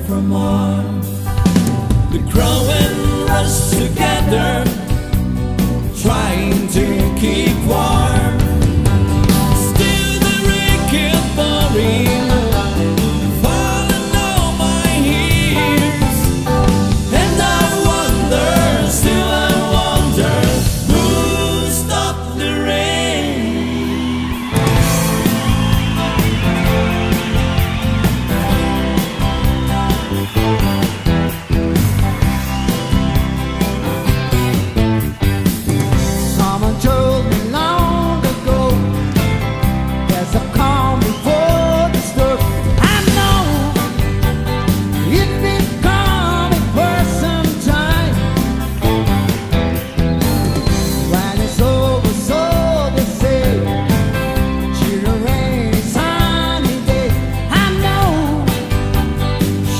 for more. The crow and rush together, trying to keep warm. Still the rain kept pouring, falling on my ears. And I wonder, still I wonder, who stopped the rain? Someone told me long ago, there's a calm before the storm. I know it's been coming for some time. When it's over, so they say, she'll rain a sunny day. I know,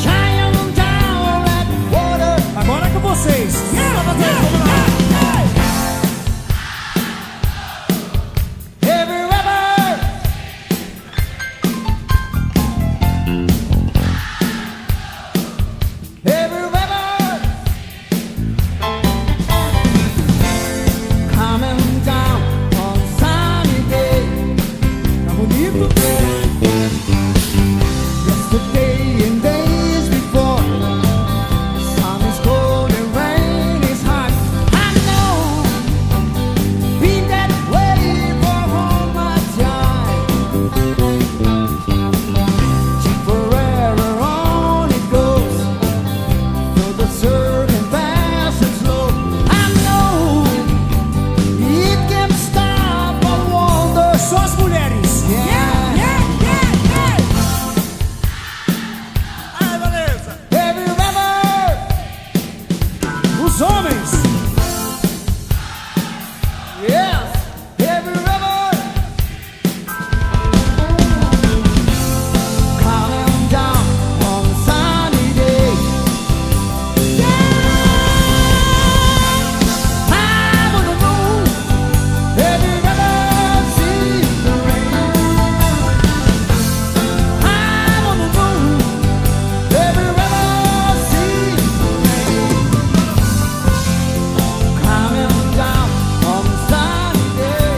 shine down that water. Agora é com vocês. Vamos lá. Every river, every river, coming down on sunny day. Tá bonito? Yesterday and days before, sun is cold and rain is hot. I know, been that way for all my time. Forever on it goes, though the circuit passes slow. I know, it can stop a wonder. Só as mulheres. Ai, beleza. Every river, Os homens. yes, every river, coming down on a sunny day. I wanna know, every river sees the rain. I wanna know, every river sees the rain. Coming down on a sunny day.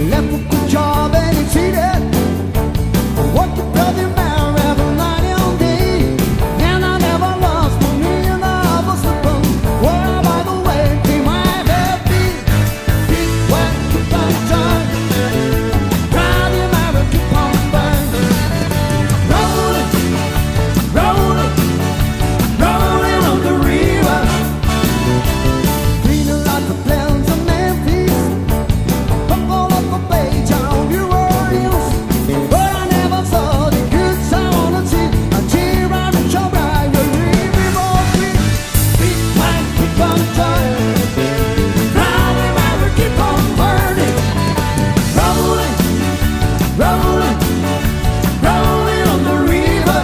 Left a good job and he cheated. Worked a bloody man night and day. And I never lost $1 million was the bone. Where by the way came my happy? Big wet keep on turning. Driving my keep on burning. Rolling, rolling, rolling on the river. Greener like the plains of Memphis. All of the bay town New Orleans. But I never saw the good sound of tea. A tear on the shoulder, I will leave me more free. Big pipe keep on turning. Driving my keep on burning. Rolling, rolling, rolling on the river.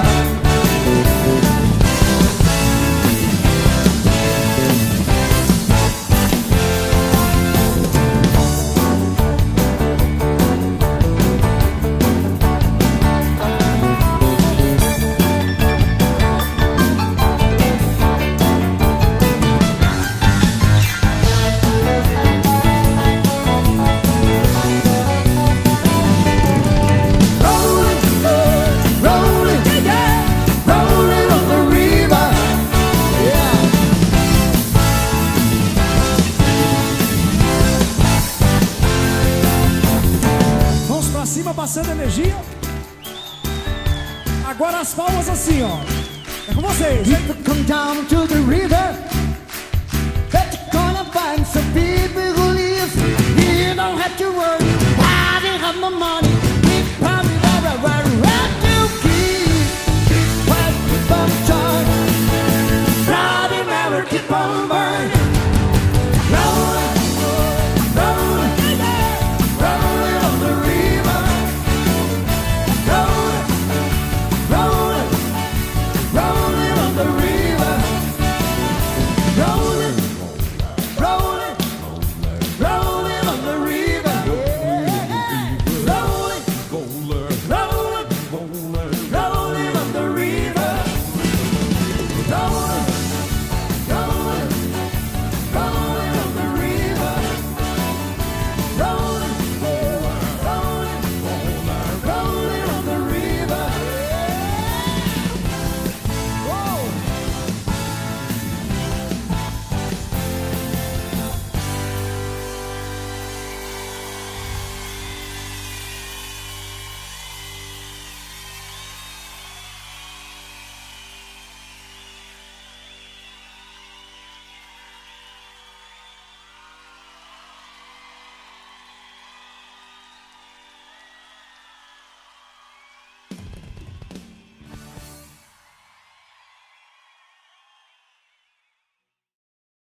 Rolling, rolling, rolling on the river. Yeah. Mãos pra cima, passando energia. Agora as palmas assim, ó. É com vocês. If you come down to the river, bet you're gonna find some people.